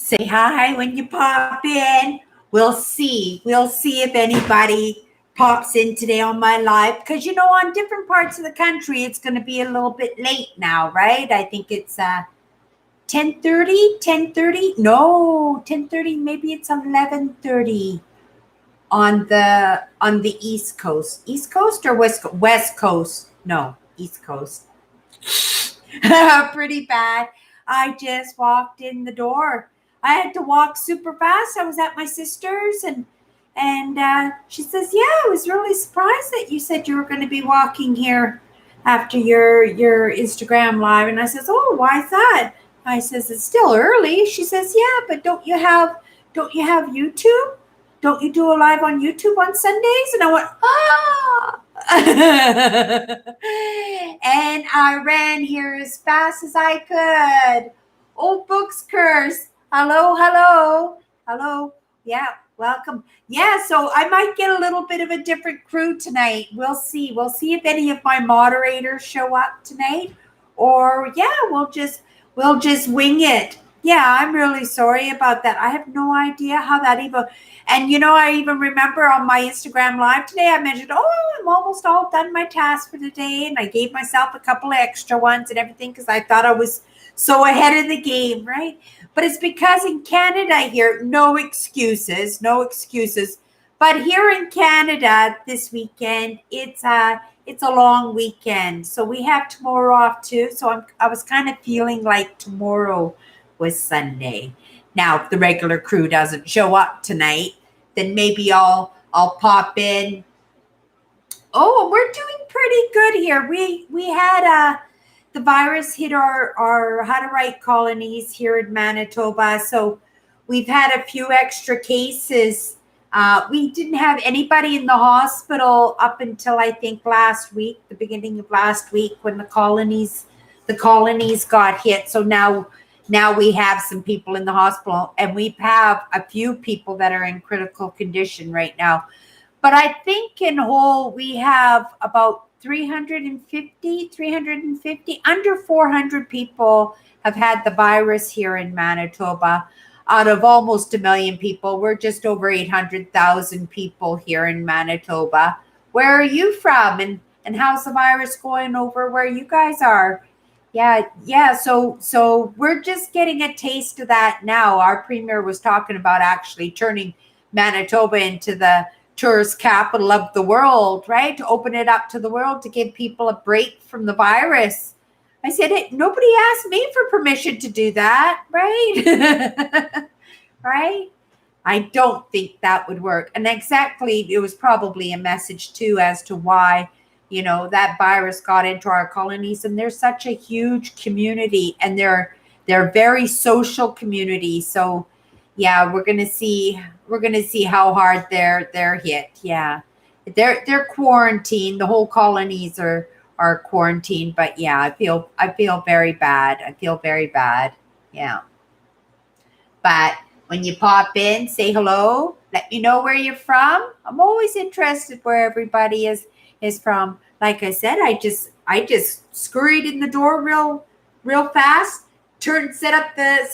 Say hi when you pop in. We'll see. We'll see if anybody pops in today on my live. Because, on different parts of the country, it's going to be a little bit late now, right? I think it's 10:30, 10:30. No, 10:30. Maybe it's 11:30 on the East Coast. East Coast or West Coast? West Coast. No, East Coast. Pretty bad. I just walked in the door. I had to walk super fast. I was at my sister's and she says, "Yeah, I was really surprised that you said you were going to be walking here after your Instagram live." And I says, "Oh, why is that?" I says, "It's still early." She says, "Yeah, but don't you have YouTube? Don't you do a live on YouTube on Sundays?" And I went, "Ah." And I ran here as fast as I could. Old Books Curse. Hello, hello, hello. Yeah, welcome. Yeah, so I might get a little bit of a different crew tonight. We'll see. We'll see if any of my moderators show up tonight, or yeah, we'll just wing it. Yeah, I'm really sorry about that. I have no idea how that even. And I even remember on my Instagram live today, I mentioned, "Oh, I'm almost all done my task for today," and I gave myself a couple of extra ones and everything because I thought I was so ahead of the game, right? But it's because in Canada here, no excuses, no excuses. But here in Canada this weekend, it's a long weekend, so we have tomorrow off too. So I was kind of feeling like tomorrow was Sunday. Now, if the regular crew doesn't show up tonight, then maybe I'll pop in. Oh, we're doing pretty good here. We had the virus hit our how to write colonies here in Manitoba, so we've had a few extra cases. We didn't have anybody in the hospital up until I think last week, the beginning of last week, when the colonies got hit. So now we have some people in the hospital, and we have a few people that are in critical condition right now. But I think in whole, we have about 350, under 400 people have had the virus here in Manitoba. Out of almost a million people, we're just over 800,000 people here in Manitoba. Where are you from? And how's the virus going over where you guys are? Yeah. So we're just getting a taste of that now. Our premier was talking about actually turning Manitoba into the tourist capital of the world, right? To open it up to the world to give people a break from the virus. I said, "Hey, nobody asked me for permission to do that, right?" Right? I don't think that would work. And exactly, it was probably a message too as to why that virus got into our colonies. And they're such a huge community, and they're very social community. So yeah, we're gonna see how hard they're hit. Yeah, they're quarantined. The whole colonies are quarantined. But yeah, I feel very bad. I feel very bad. Yeah. But when you pop in, say hello. Let me know where you're from. I'm always interested where everybody is from. Like I said, I just scurried in the door real fast. Set up the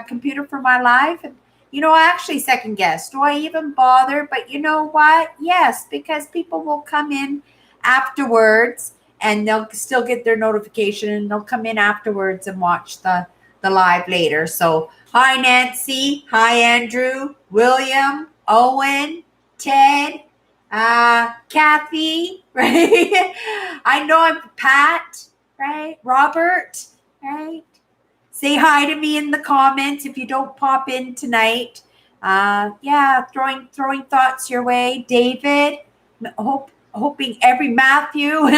computer for my live, and I actually second guessed. Do I even bother? But you know what? Yes, because people will come in afterwards, and they'll still get their notification, and they'll come in afterwards and watch the live later. So hi Nancy, hi Andrew, William, Owen, Ted, Kathy, right? I know I'm Pat, right? Robert, right? Say hi to me in the comments if you don't pop in tonight. Yeah, throwing thoughts your way. David, hoping every Matthew,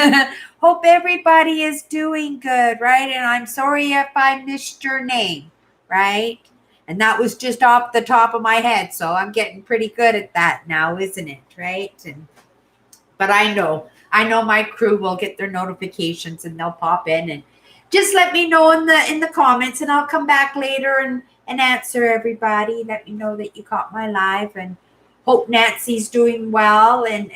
hope everybody is doing good, right? And I'm sorry if I missed your name, right? And that was just off the top of my head, so I'm getting pretty good at that now, isn't it, right? But I know my crew will get their notifications and they'll pop in, and just let me know in the comments, and I'll come back later and answer everybody. Let me know that you caught my live, and hope Nancy's doing well, and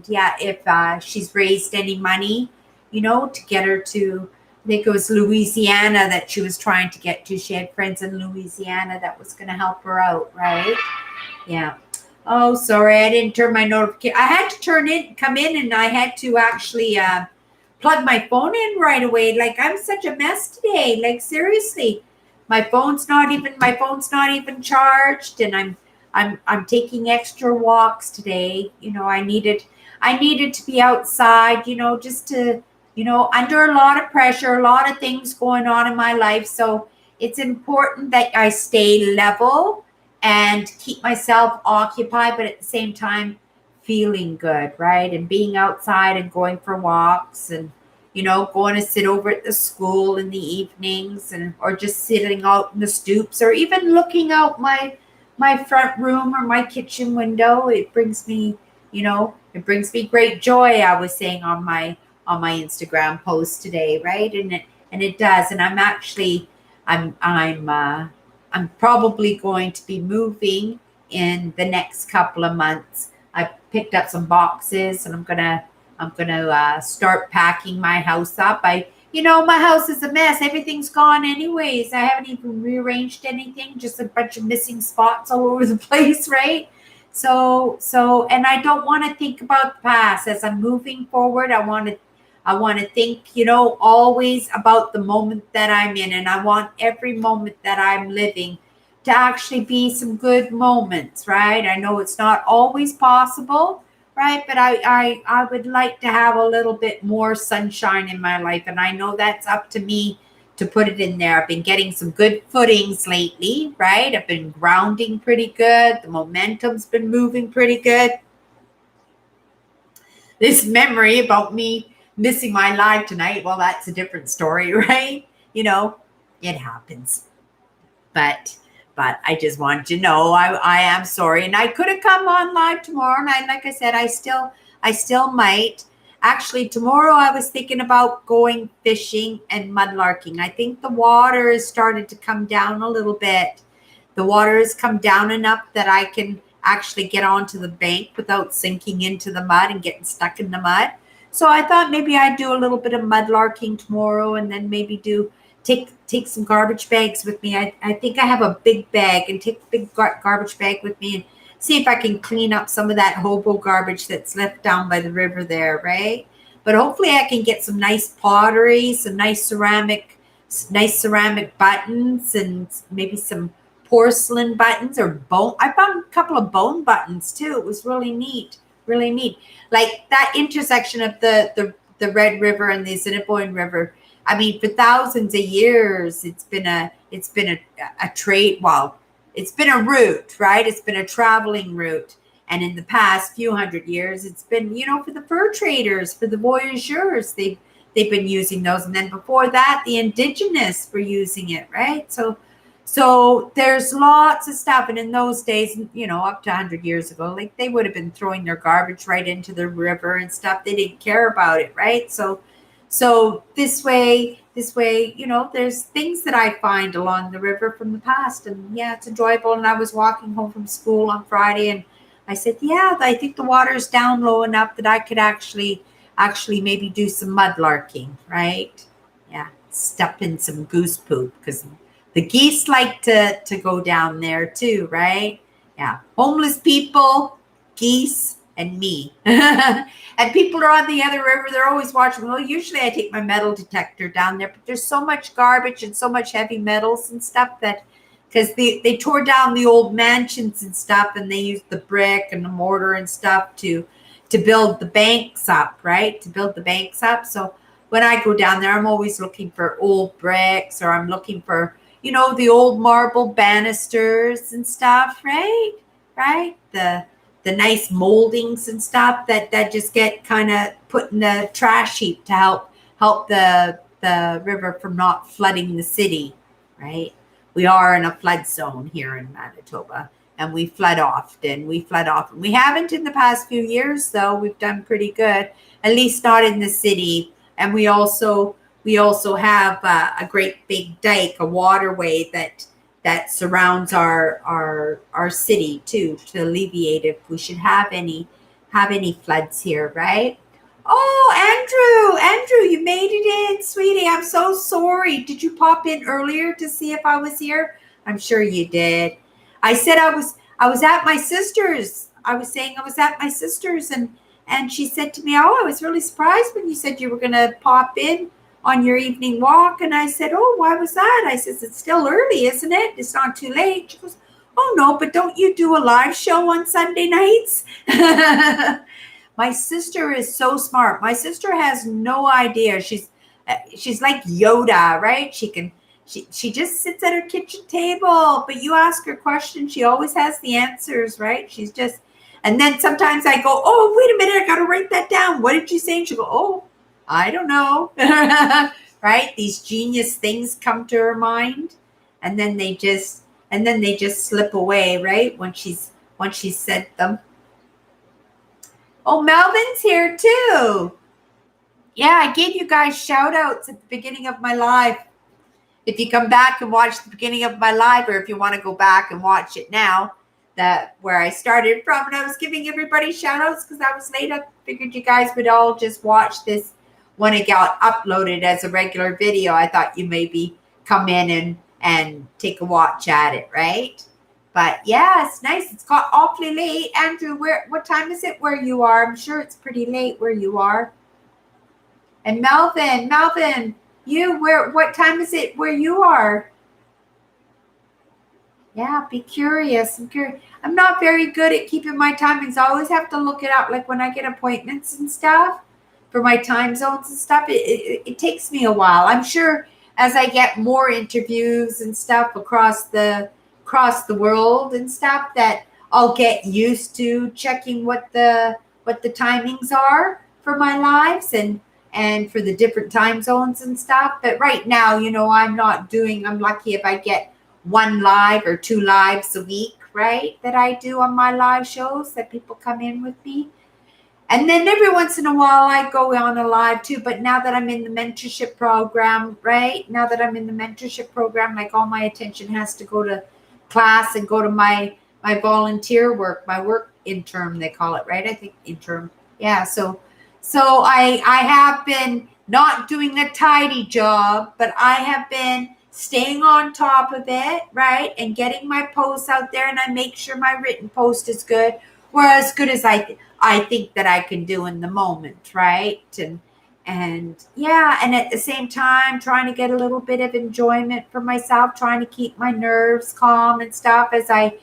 yeah, if she's raised any money, to get her to I think it was Louisiana that she was trying to get to. She had friends in Louisiana that was going to help her out, right? Yeah. Oh, sorry, I didn't turn my notification. I had to come in, and I had to actually plug my phone in right away. Like, I'm such a mess today. Like, seriously, my phone's not even charged, and I'm taking extra walks today. I needed to be outside. Just to under a lot of pressure, a lot of things going on in my life. So it's important that I stay level and keep myself occupied, but at the same time feeling good, right? And being outside and going for walks, and going to sit over at the school in the evenings, and or just sitting out in the stoops, or even looking out my front room or my kitchen window. It brings me great joy. I was saying on my Instagram post today, right? And it does. And I'm probably going to be moving in the next couple of months. I picked up some boxes, and I'm gonna start packing my house up. My house is a mess. Everything's gone anyways. I haven't even rearranged anything. Just a bunch of missing spots all over the place, right? And I don't want to think about the past as I'm moving forward. I want to think, always about the moment that I'm in, and I want every moment that I'm living to actually be some good moments, right? I know it's not always possible, right? But I would like to have a little bit more sunshine in my life, and I know that's up to me to put it in there. I've been getting some good footings lately, right? I've been grounding pretty good. The momentum's been moving pretty good. This memory about me missing my live tonight, well, that's a different story, right? It happens. But I just wanted to know I am sorry, and I could have come on live tomorrow, and like I said, I still might. Actually, tomorrow I was thinking about going fishing and mudlarking. I think the water has started to come down a little bit. The water has come down enough that I can actually get onto the bank without sinking into the mud and getting stuck in the mud. So I thought maybe I'd do a little bit of mudlarking tomorrow, and then maybe take some garbage bags with me. I think I have a big bag, and take a big garbage bag with me, and see if I can clean up some of that hobo garbage that's left down by the river there, right? But hopefully I can get some nice pottery, some nice ceramic buttons, and maybe some porcelain buttons or bone. I found a couple of bone buttons too. It was really neat, really neat. Like that intersection of the Red River and the Assiniboine River. I mean, for thousands of years, it's been a trade. Well, it's been a route, right? It's been a traveling route. And in the past few hundred years, it's been, for the fur traders, for the voyageurs, they've been using those. And then before that, the indigenous were using it, right? So there's lots of stuff. And in those days, up to 100 years ago, like they would have been throwing their garbage right into the river and stuff. They didn't care about it, right? So this way, there's things that I find along the river from the past, and yeah, it's enjoyable. And I was walking home from school on Friday, and I said, yeah, I think the water's down low enough that I could actually maybe do some mudlarking, right? Yeah, step in some goose poop, because the geese like to go down there too, right? Yeah, homeless people, geese, and me. And people are on the other river. They're always watching. Well, usually I take my metal detector down there, but there's so much garbage and so much heavy metals and stuff that because they tore down the old mansions and stuff, and they used the brick and the mortar and stuff to build the banks up, right? To build the banks up. So when I go down there, I'm always looking for old bricks, or I'm looking for, the old marble banisters and stuff, right? Right? The nice moldings and stuff that just get kind of put in the trash heap to help the river from not flooding the city, right? We are in a flood zone here in Manitoba, and we flood often. We haven't in the past few years, though. We've done pretty good, at least not in the city. And we also have a great big dike, a waterway that surrounds our city too, to alleviate if we should have any floods here, right? Oh, Andrew, you made it in, sweetie. I'm so sorry. Did you pop in earlier to see if I was here? I'm sure you did. I said I was at my sister's. I was saying I was at my sister's, and she said to me, "Oh, I was really surprised when you said you were going to pop in on your evening walk." And I said, "Oh, why was that?" I says, "It's still early, isn't it? It's not too late." She goes, "Oh no, but don't you do a live show on Sunday nights?" My sister is so smart. My sister has no idea. She's like Yoda, right? She just sits at her kitchen table, but you ask her questions, she always has the answers, right? She's just, and then sometimes I go, "Oh, wait a minute, I got to write that down. What did you say?" And she go, "Oh, I don't know." Right? These genius things come to her mind, and then they just slip away, right? When she's said them. Oh, Melvin's here too. Yeah, I gave you guys shout outs at the beginning of my live. If you come back and watch the beginning of my live, or if you want to go back and watch it now, that where I started from, and I was giving everybody shout outs because I was late. I figured you guys would all just watch this when it got uploaded as a regular video. I thought you maybe come in and take a watch at it, right? But yeah, it's nice. It's got awfully late. Andrew, what time is it where you are? I'm sure it's pretty late where you are. And Melvin, what time is it where you are? Yeah, be curious. I'm not very good at keeping my timings. I always have to look it up, like when I get appointments and stuff for my time zones and stuff. It takes me a while. I'm sure as I get more interviews and stuff across the world and stuff, that I'll get used to checking what the timings are for my lives and for the different time zones and stuff. But right now, I'm lucky if I get one live or two lives a week, right? That I do on my live shows that people come in with me. And then every once in a while I go on a live too. But now that I'm in the mentorship program, right? Now that I'm in the mentorship program, like all my attention has to go to class and go to my volunteer work, my work intern, they call it, right? I think intern. Yeah. So I have been not doing a tidy job, but I have been staying on top of it, right? And getting my posts out there, and I make sure my written post is good, or as good as I think that I can do in the moment, right? And yeah, and at the same time trying to get a little bit of enjoyment for myself, trying to keep my nerves calm and stuff as I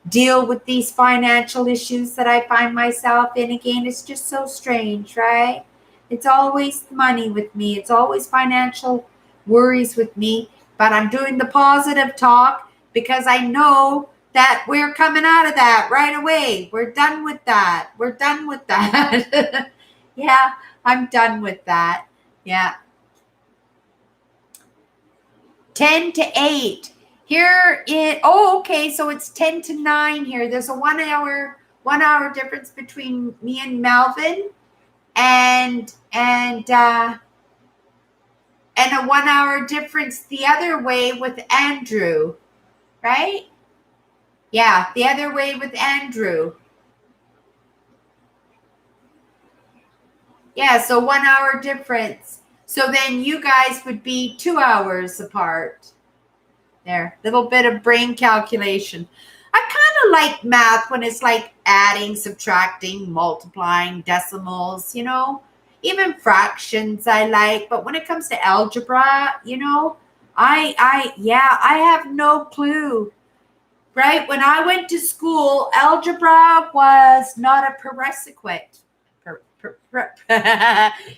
deal with these financial issues that I find myself in. Again, it's just so strange, right? It's always money with me. It's always financial worries with me, but I'm doing the positive talk because I know that we're coming out of that right away. We're done with that. We're done with that. Yeah, I'm done with that. Yeah. 10 to 8. Okay, so it's 10 to 9 here. There's a 1 hour difference between me and Melvin, and a 1 hour difference the other way with Andrew, right? Yeah, the other way with Andrew. Yeah, so 1 hour difference. So then you guys would be 2 hours apart. There, little bit of brain calculation. I kind of like math when it's like adding, subtracting, multiplying, decimals, even fractions I like. But when it comes to algebra, I have no clue. Right? When I went to school, algebra was not a prerequisite.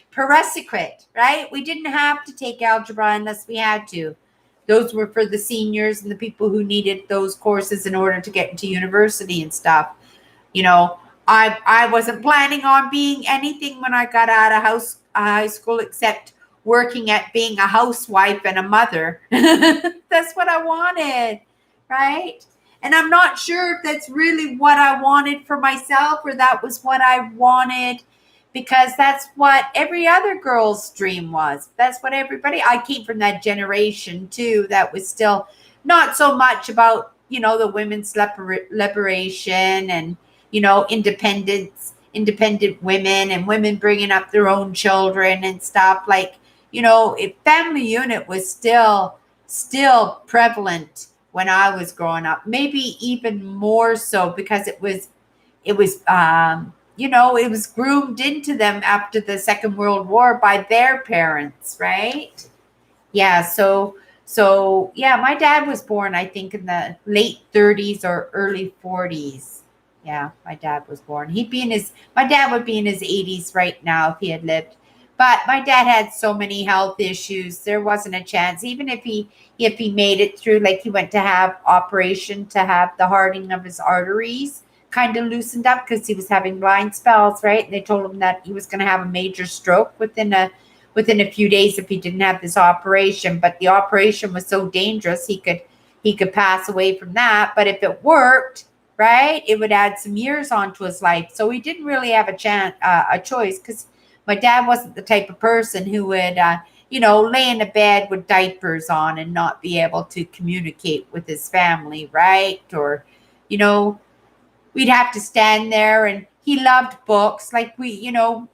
Prerequisite, right? We didn't have to take algebra unless we had to. Those were for the seniors and the people who needed those courses in order to get into university and stuff. I wasn't planning on being anything when I got out of high school except working at being a housewife and a mother. That's what I wanted, right? And I'm not sure if that's really what I wanted for myself or that was what I wanted because that's what every other girl's dream was. That's what I came from that generation too, that was still not so much about, the women's liberation and, independence independent women and women bringing up their own children and stuff. Like, family unit was still prevalent when I was growing up, maybe even more so because it was groomed into them after the Second World War by their parents, right? Yeah, so my dad was born, I think, in the late 30s or early 40s. Yeah, my dad was born. My dad would be in his 80s right now if he had lived. But my dad had so many health issues. There wasn't a chance. Even if he made it through, like he went to have operation to have the hardening of his arteries kind of loosened up because he was having blind spells, right? And they told him that he was going to have a major stroke within a few days if he didn't have this operation. But the operation was so dangerous he could pass away from that. But if it worked, right, it would add some years onto his life. So he didn't really have a choice, because my dad wasn't the type of person who would lay in a bed with diapers on and not be able to communicate with his family, right? Or you know we'd have to stand there, and he loved books. Like we knew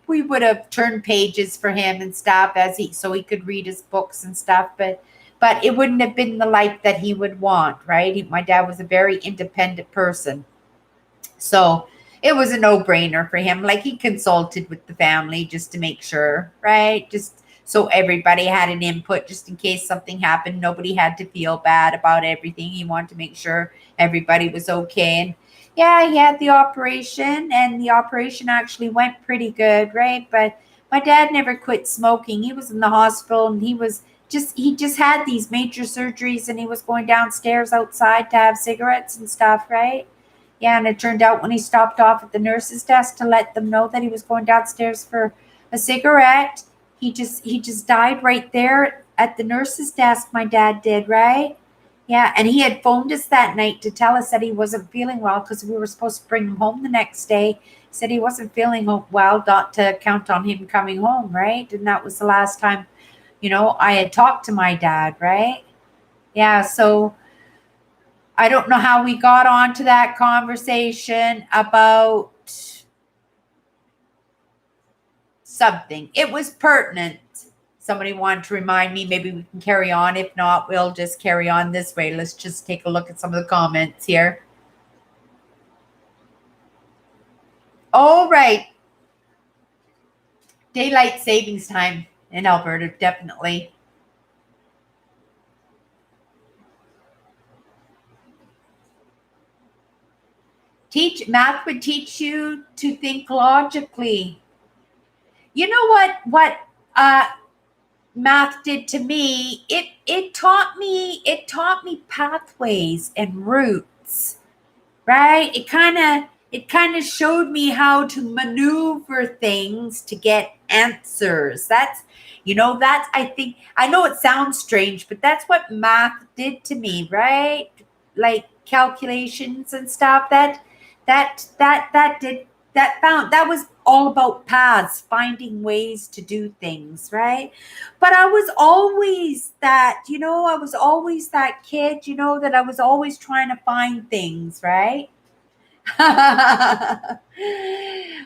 we would have turned pages for him and stuff so he could read his books and stuff, but it wouldn't have been the life that he would want, right? My dad was a very independent person. So it was a no-brainer for him. Like, he consulted with the family just to make sure, right? Just so everybody had an input, just in case something happened. Nobody had to feel bad about everything. He wanted to make sure everybody was okay. And yeah, he had the operation, and the operation actually went pretty good, right? But my dad never quit smoking. He was in the hospital, and he just had these major surgeries, and he was going downstairs outside to have cigarettes and stuff, right? Yeah, and it turned out when he stopped off at the nurse's desk to let them know that he was going downstairs for a cigarette, he just died right there at the nurse's desk. My dad did, right? Yeah, and he had phoned us that night to tell us that he wasn't feeling well, because we were supposed to bring him home the next day. He said he wasn't feeling well, not to count on him coming home, right? And that was the last time, I had talked to my dad, right? Yeah, so I don't know how we got onto that conversation about something. It was pertinent. Somebody wanted to remind me. Maybe we can carry on. If not, we'll just carry on this way. Let's just take a look at some of the comments here. All right. Daylight savings time in Alberta, definitely. Math would teach you to think logically. You know what math did to me? It taught me pathways and routes, right? It kind of showed me how to maneuver things to get answers. That's I think, I know it sounds strange, but that's what math did to me, right? Like calculations and stuff. That was all about paths, finding ways to do things, right? But I was always that kid, that I was always trying to find things, right?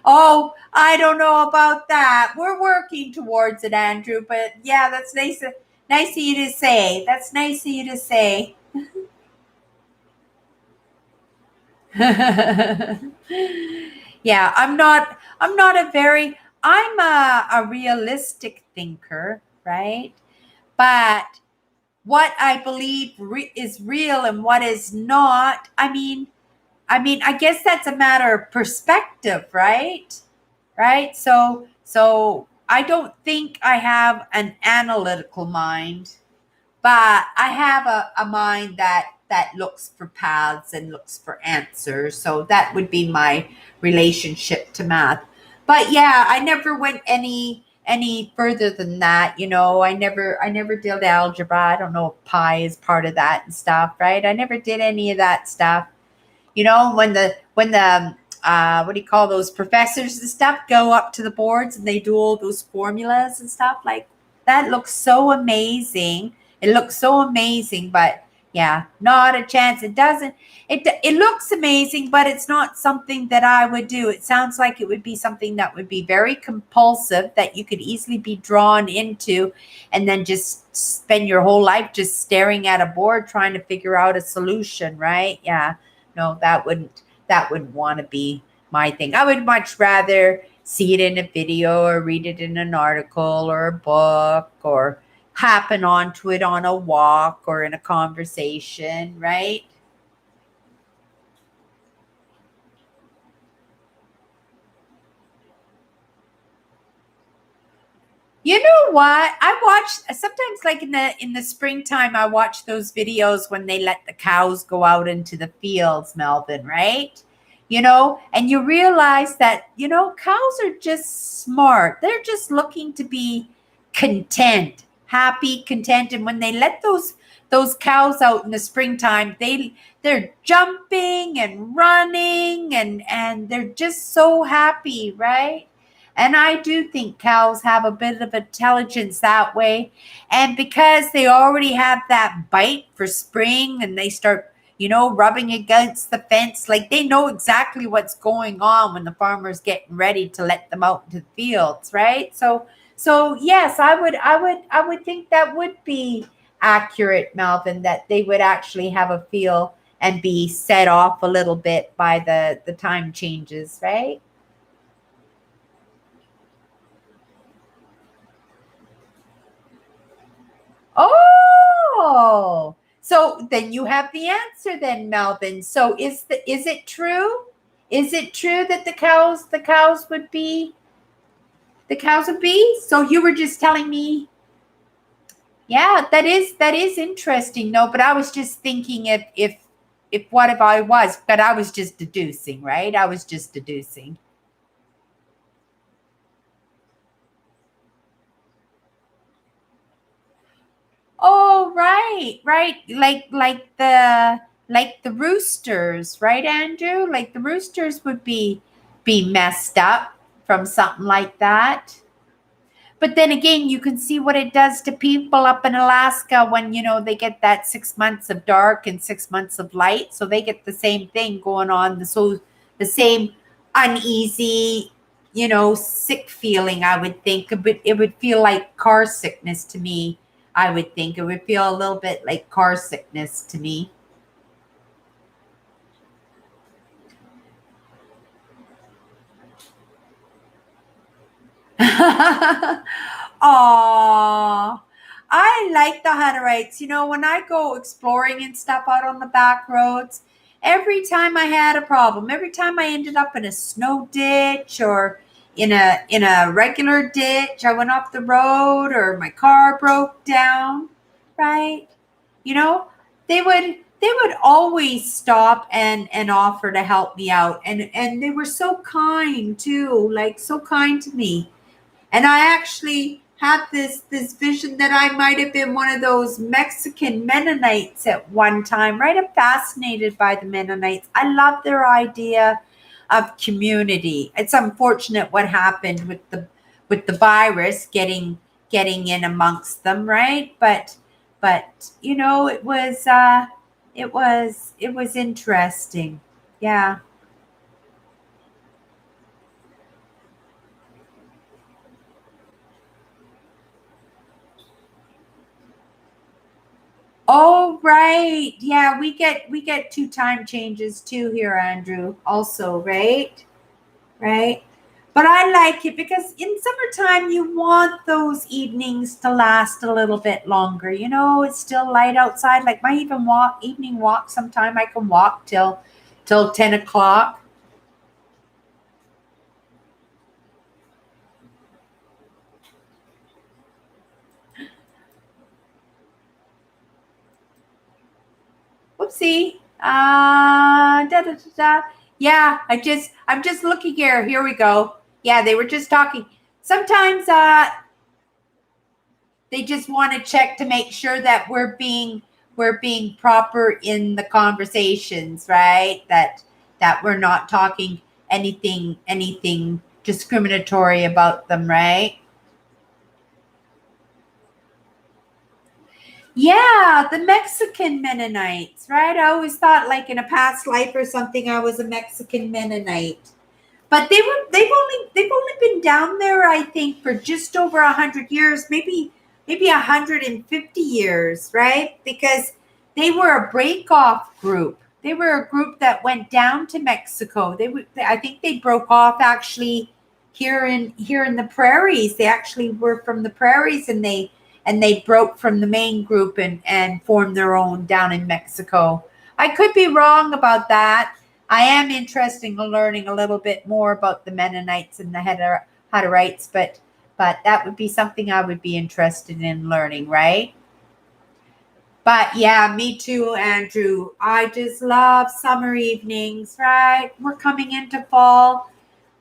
Oh, I don't know about that. We're working towards it, Andrew. But yeah, that's nice of you to say. That's nice of you to say. Yeah, I'm a realistic thinker, right? But what I believe is real and what is not, I guess that's a matter of perspective, right? Right? So I don't think I have an analytical mind, but I have a mind that looks for paths and looks for answers. So that would be my relationship to math. But yeah, I never went any further than that. I never did algebra. I don't know if pi is part of that and stuff, right? I never did any of that stuff. When the what do you call those professors and stuff go up to the boards and they do all those formulas and stuff, like that looks so amazing. It looks so amazing, but Yeah, not a chance. It doesn't. It looks amazing, but it's not something that I would do. It sounds like it would be something that would be very compulsive that you could easily be drawn into, and then just spend your whole life just staring at a board trying to figure out a solution. Right? Yeah. No, that wouldn't want to be my thing. I would much rather see it in a video or read it in an article or a book or happen onto it on a walk or in a conversation, right? You know what? I watch sometimes like in the springtime I watch those videos when they let the cows go out into the fields, Melvin, right? And you realize that, cows are just smart. They're just looking to be content, happy, content. And when they let those cows out in the springtime, they're jumping and running and they're just so happy, right? And I do think cows have a bit of intelligence that way. And because they already have that bite for spring and they start, rubbing against the fence, like they know exactly what's going on when the farmer's getting ready to let them out into the fields, right? So yes, I would think that would be accurate, Melvin, that they would actually have a feel and be set off a little bit by the time changes, right? Oh, so then you have the answer then, Melvin. So is it true? Is it true that the cows would be? So you were just telling me, yeah, that is interesting. No, but I was just thinking if what if I was, but I was just deducing, right? I was just deducing. Oh, right, right. Like the roosters, right, Andrew? Like the roosters would be messed up from something like that. But then again, you can see what it does to people up in Alaska when they get that 6 months of dark and 6 months of light. So they get the same thing going on. The same uneasy, sick feeling. I would think, but it would feel like car sickness to me. I would think it would feel a little bit like car sickness to me. Aw, I like the Hutterites. When I go exploring and stuff out on the back roads, every time I had a problem, every time I ended up in a snow ditch or in a regular ditch, I went off the road or my car broke down, right? You know, they would always stop and offer to help me out, and they were so kind too, like so kind to me. And I actually had this vision that I might have been one of those Mexican Mennonites at one time, right? I'm fascinated by the Mennonites. I love their idea of community. It's unfortunate what happened with the virus getting in amongst them, right? But it was interesting. Yeah. Oh, right. Yeah, we get two time changes too here, Andrew. Also, right? Right. But I like it because in summertime you want those evenings to last a little bit longer. It's still light outside. Like my evening walk, sometime I can walk till 10 o'clock. Whoopsie. Da, da, da, da. Yeah, I'm just looking here. Here we go. Yeah, they were just talking. Sometimes they just want to check to make sure that we're being proper in the conversations, right? That we're not talking anything discriminatory about them, right? Yeah, the Mexican Mennonites, right? I always thought like in a past life or something I was a Mexican Mennonite. But they've only been down there, I think, for just over 100 years, maybe 150 years, right? Because they were a break off group. They were a group that went down to Mexico. I think they broke off actually here in the prairies. They actually were from the prairies, and they broke from the main group and formed their own down in Mexico. I could be wrong about that. I am interested in learning a little bit more about the Mennonites and the Hutterites, but that would be something I would be interested in learning, right? But yeah, me too, Andrew. I just love summer evenings, right? We're coming into fall.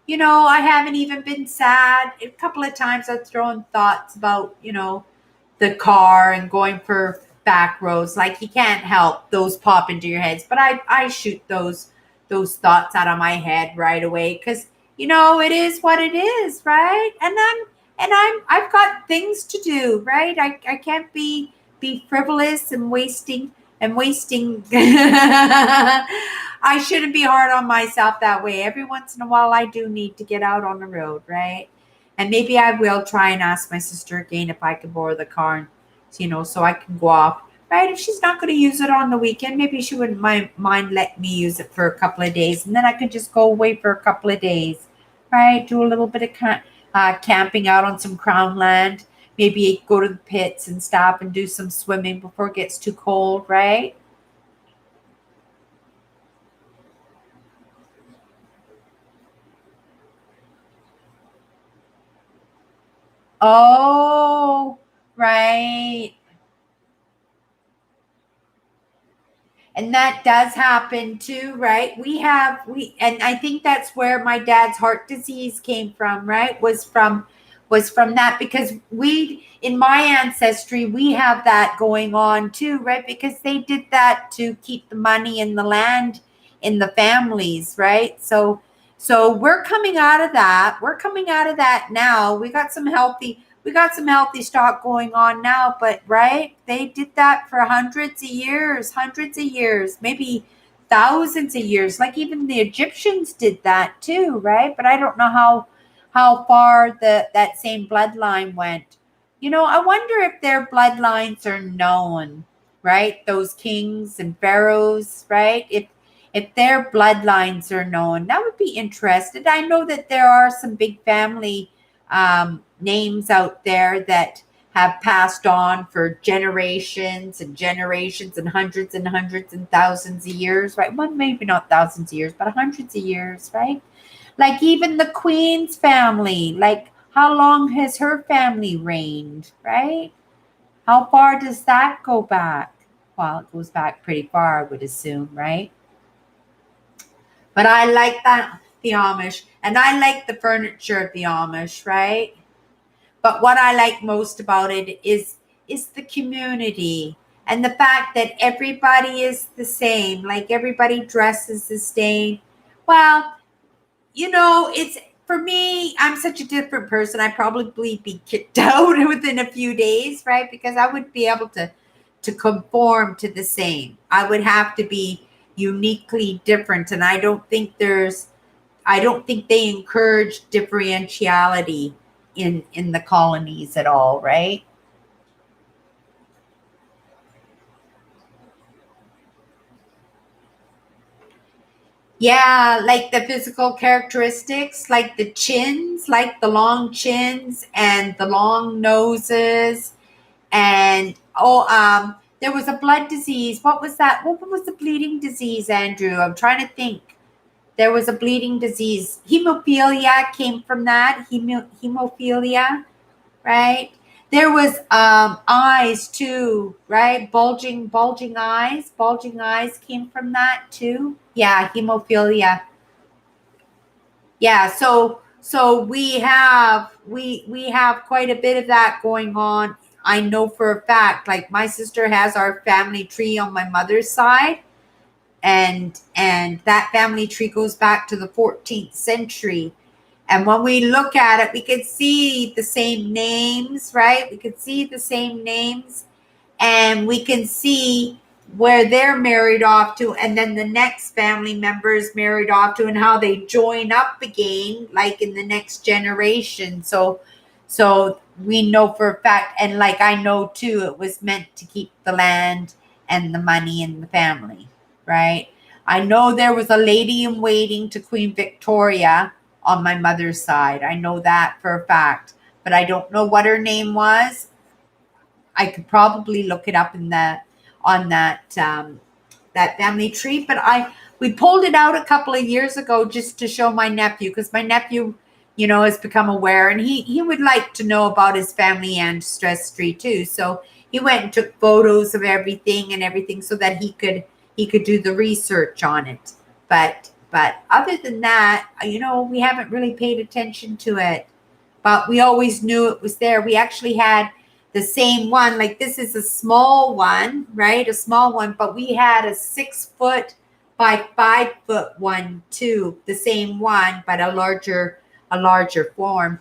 I haven't even been sad. A couple of times I've thrown thoughts about, the car and going for back roads. Like you can't help those pop into your heads, but I shoot those thoughts out of my head right away because it is what it is, right? I've got things to do, right? I can't be frivolous and wasting. I shouldn't be hard on myself that way. Every once in a while I do need to get out on the road, right? And maybe I will try and ask my sister again if I can borrow the car, so I can go off. Right? If she's not going to use it on the weekend, maybe she wouldn't mind letting me use it for a couple of days, and then I could just go away for a couple of days. Right? Do a little bit of camping out on some crown land. Maybe go to the pits and stop and do some swimming before it gets too cold. Right? Oh, right. And that does happen too, right? And I think that's where my dad's heart disease came from, right? Was from that, because we, in my ancestry, we have that going on too, right? Because they did that to keep the money in the land in the families, right? So we're coming out of that. We're coming out of that now. We got some healthy stock going on now, but right, they did that for hundreds of years, maybe thousands of years. Like even the Egyptians did that too, right? But I don't know how far that same bloodline went. I wonder if their bloodlines are known, right? Those kings and pharaohs, right? If their bloodlines are known, that would be interesting. I know that there are some big family names out there that have passed on for generations and generations and hundreds and thousands of years, right? Well, maybe not thousands of years, but hundreds of years, right? Like even the Queen's family, like how long has her family reigned, right? How far does that go back? Well, it goes back pretty far, I would assume, right? But I like that, the Amish, and I like the furniture of the Amish, right? But what I like most about it is the community and the fact that everybody is the same, like everybody dresses the same. Well, it's for me, I'm such a different person. I'd probably be kicked out within a few days, right? Because I wouldn't be able to conform to the same. I would have to be uniquely different. And I don't think they encourage differentiality in the colonies at all, right? Yeah, like the physical characteristics, like the chins, like the long chins and the long noses, and there was a blood disease. What was that? What was the bleeding disease, Andrew? I'm trying to think. There was a bleeding disease. Hemophilia came from that. Hemophilia, right? There was eyes too, right? Bulging eyes. Bulging eyes came from that too. Yeah, hemophilia. Yeah, so we have quite a bit of that going on. I know for a fact, like my sister has our family tree on my mother's side, and that family tree goes back to the 14th century. And when we look at it, we could see the same names, right? We could see the same names. and we can see where they're married off to, and then the next family member is married off to, and how they join up again, like in the next generation. So we know for a fact, and like I know too, it was meant to keep the land and the money in the family, right? I know there was a lady in waiting to Queen Victoria on my mother's side. I know that for a fact, but I don't know what her name was. I could probably look it up in the on that family tree. But we pulled it out a couple of years ago just to show my nephew, because my nephew, has become aware, and he would like to know about his family ancestry too. So he went and took photos of everything so that he could do the research on it. But other than that, we haven't really paid attention to it. But we always knew it was there. We actually had the same one. Like, this is a small one, right? A small one, but we had a 6 foot by 5 foot one too. The same one, but a larger form.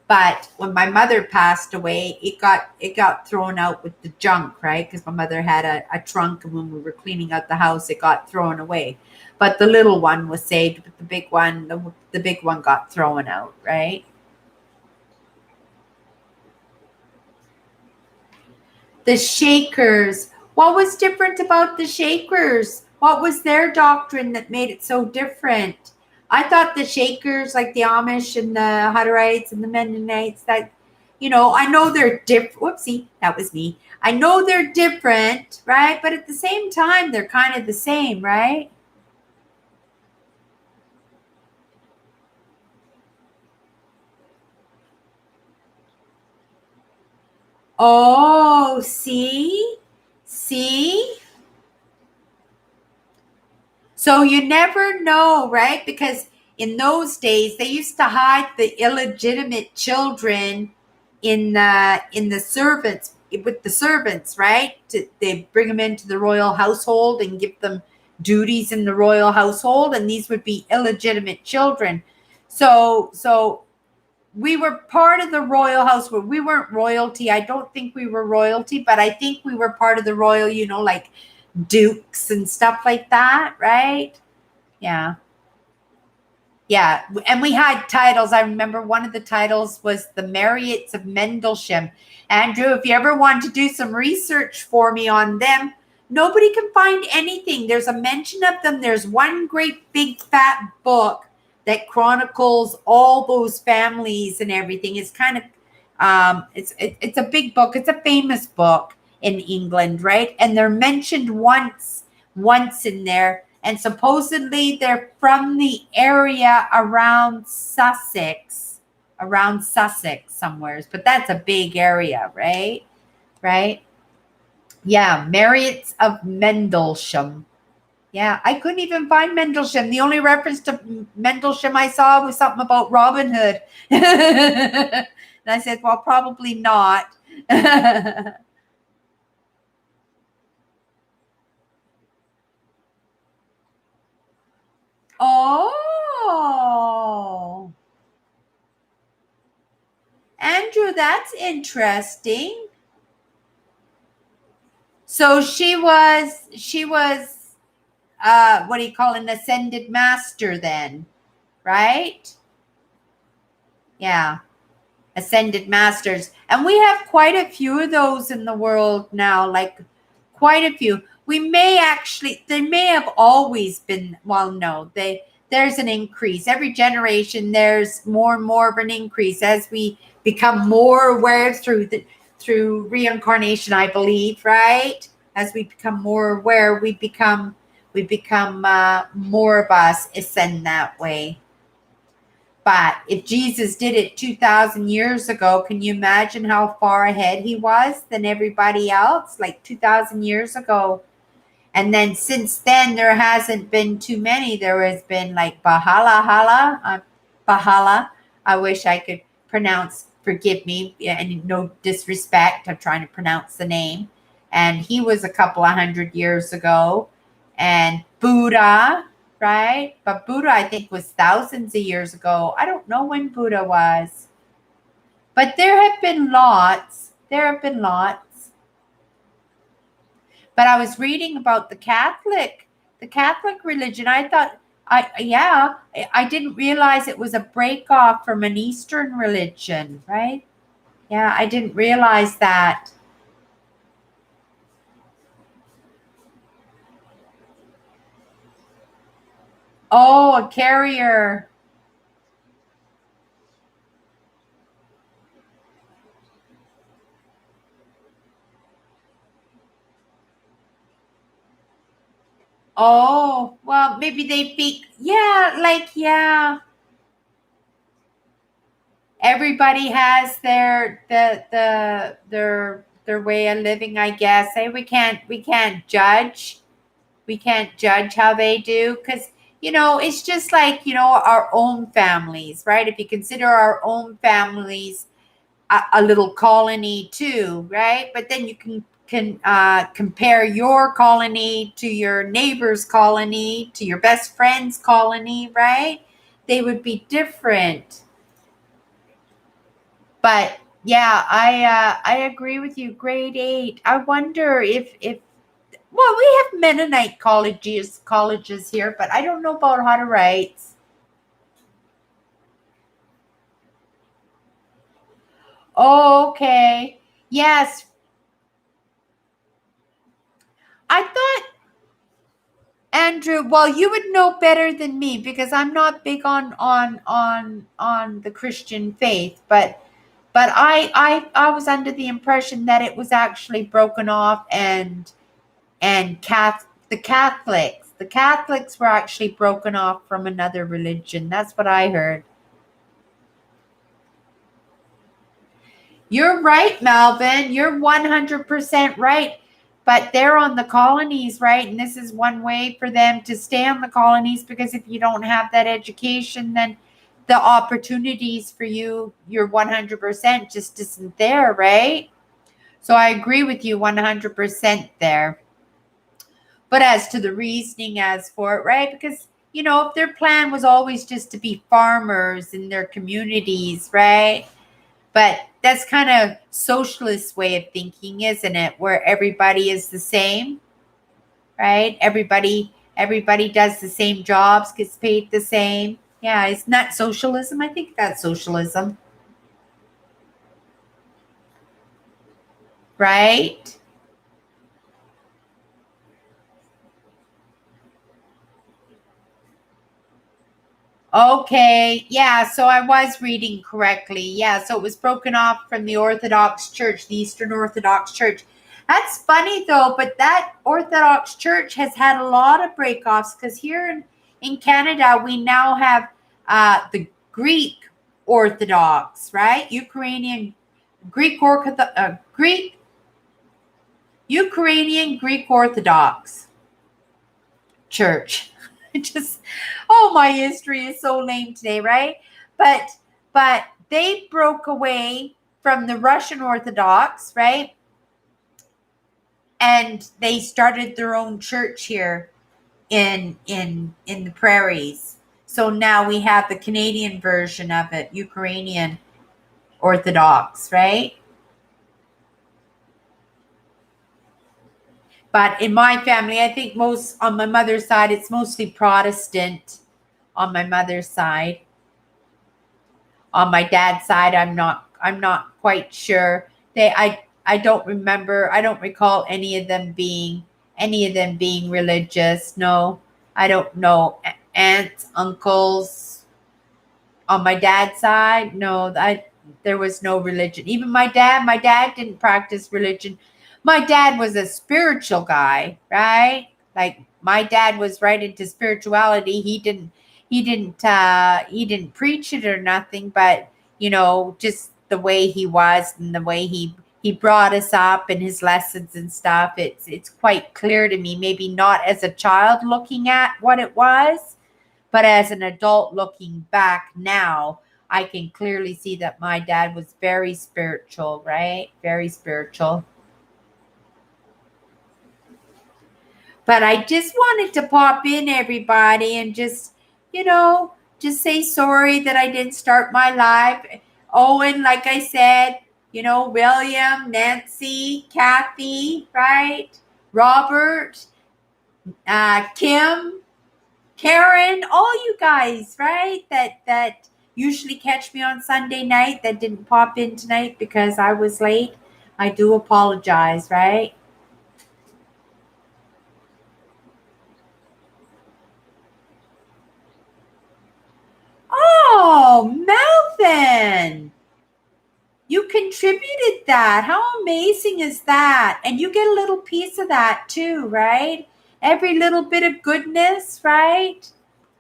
But when my mother passed away, it got thrown out with the junk, right? Because my mother had a trunk, and when we were cleaning out the house, it got thrown away. But the little one was saved, but the big one got thrown out, right? The Shakers. What was different about the Shakers? What was their doctrine that made it so different? I thought the Shakers, like the Amish and the Hutterites and the Mennonites, that, I know they're different. Whoopsie, that was me. I know they're different, right? But at the same time, they're kind of the same, right? Oh, see? See? So you never know, right? Because in those days they used to hide the illegitimate children in the servants, with the servants, right? They bring them into the royal household and give them duties in the royal household, and these would be illegitimate children. So we were part of the royal household. We weren't royalty. I don't think we were royalty, but I think we were part of the royal, like dukes and stuff like that, right? Yeah. Yeah. And we had titles. I remember one of the titles was the Marriotts of Mendlesham. Andrew, if you ever want to do some research for me on them, nobody can find anything. There's a mention of them. There's one great big fat book that chronicles all those families and everything. It's kind of it's a big book. It's a famous book in England, right? And they're mentioned once in there, and supposedly they're from the area around Sussex somewheres, but that's a big area, right? Right? Yeah, Marriotts of Mendlesham. Yeah, I couldn't even find Mendlesham. The only reference to Mendlesham I saw was something about Robin Hood. And I said, well, probably not. Oh, Andrew, that's interesting. So she was what do you call an ascended master then, right? Yeah, ascended masters. And we have quite a few of those in the world now, like quite a few. They may have always been, well, no, there's an increase. Every generation, there's more and more of an increase as we become more aware through reincarnation, I believe, right? As we become more aware, we become more of us ascend that way. But if Jesus did it 2,000 years ago, can you imagine how far ahead he was than everybody else? Like 2,000 years ago. And then since then, there hasn't been too many. There has been like Bahala. I wish I could pronounce, forgive me, and no disrespect. I'm trying to pronounce the name. And he was a couple of hundred years ago. And Buddha, right? But Buddha, I think, was thousands of years ago. I don't know when Buddha was. But there have been lots. There have been lots. But I was reading about the Catholic religion. I thought, I didn't realize it was a break off from an Eastern religion, right? Yeah, I didn't realize that. Oh, a carrier. Oh, well, maybe they speak. Yeah, like, yeah. Everybody has their way of living, I guess. Hey, we can't judge. We can't judge how they do, because it's just like our own families, right? If you consider our own families a little colony too, right? But then you can compare your colony to your neighbor's colony, to your best friend's colony, right? They would be different. But yeah, I agree with you. Grade 8. I wonder if well, we have Mennonite colleges here, but I don't know about Hutterites. Oh, okay. Yes, I thought, Andrew, well, you would know better than me because I'm not big on the Christian faith, but I was under the impression that it was actually broken off, and the Catholics were actually broken off from another religion. That's what I heard. You're right, Melvin. You're 100% right. But they're on the colonies, right? And this is one way for them to stay on the colonies, because if you don't have that education, then the opportunities for you're 100% just isn't there, right? So I agree with you 100% there. But as to the reasoning as for it, right? Because, if their plan was always just to be farmers in their communities, right? But that's kind of socialist way of thinking, isn't it? Where everybody is the same, right? Everybody does the same jobs, gets paid the same. Yeah, isn't that socialism? I think that's socialism, right? Okay, yeah, so I was reading correctly. Yeah, so it was broken off from the Orthodox Church, the Eastern Orthodox Church. That's funny though, but that Orthodox Church has had a lot of breakoffs, because here in Canada we now have the Greek Orthodox, right? Greek Ukrainian Greek Orthodox Church. Just, oh, my history is so lame today, right? But they broke away from the Russian Orthodox, right? And they started their own church here in the prairies. So now we have the Canadian version of it, Ukrainian Orthodox, right? But in my family, I think most on my mother's side, it's mostly Protestant on my mother's side. On my dad's side, I'm not quite sure. I don't remember. I don't recall any of them being religious. No, I don't know. Aunts, uncles on my dad's side, no, there was no religion. Even my dad didn't practice religion. My dad was a spiritual guy, right? Like, my dad was right into spirituality. He didn't preach it or nothing, but just the way he was, and the way he brought us up in his lessons and stuff, it's quite clear to me, maybe not as a child looking at what it was, but as an adult looking back now, I can clearly see that my dad was very spiritual, right? Very spiritual. But I just wanted to pop in, everybody, and just say sorry that I didn't start my live. Owen, like I said, William, Nancy, Kathy, right? Robert, Kim, Karen, all you guys, right? That usually catch me on Sunday night that didn't pop in tonight because I was late. I do apologize, right? Oh, Melvin, you contributed that. How amazing is that? And you get a little piece of that too, right? Every little bit of goodness, right?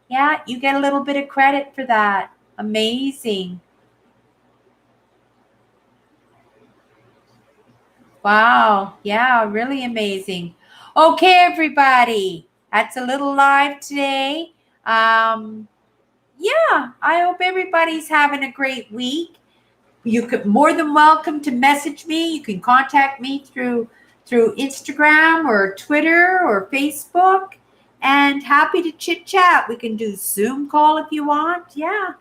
Yeah, you get a little bit of credit for that. Amazing. Wow. Yeah, really amazing. Okay, everybody. That's a little live today. Yeah, I hope everybody's having a great week. You could more than welcome to message me. You can contact me through Instagram or Twitter or Facebook, and happy to chit chat. We can do Zoom call if you want. Yeah,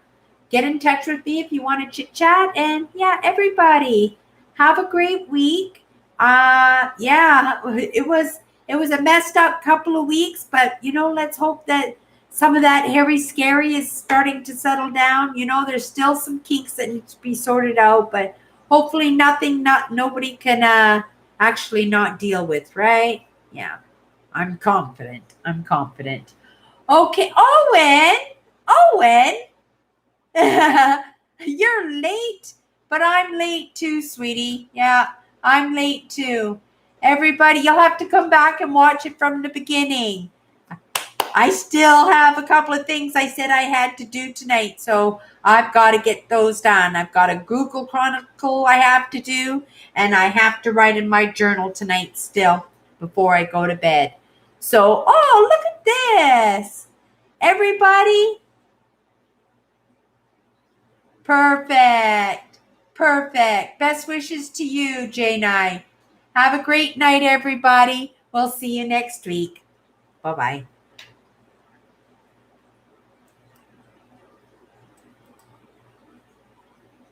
get in touch with me if you want to chit chat. And yeah, everybody, have a great week. Yeah, it was a messed up couple of weeks, but let's hope that some of that hairy scary is starting to settle down. There's still some kinks that need to be sorted out, but hopefully nobody can actually not deal with, right? Yeah, I'm confident. I'm confident. Okay, Owen, you're late, but I'm late too, sweetie. Yeah, I'm late too. Everybody, you'll have to come back and watch it from the beginning. I still have a couple of things I said I had to do tonight, so I've got to get those done. I've got a Google Chronicle I have to do, and I have to write in my journal tonight still before I go to bed. So, oh, look at this. Everybody, perfect. Perfect. Best wishes to you, Jane. Have a great night, everybody. We'll see you next week. Bye-bye.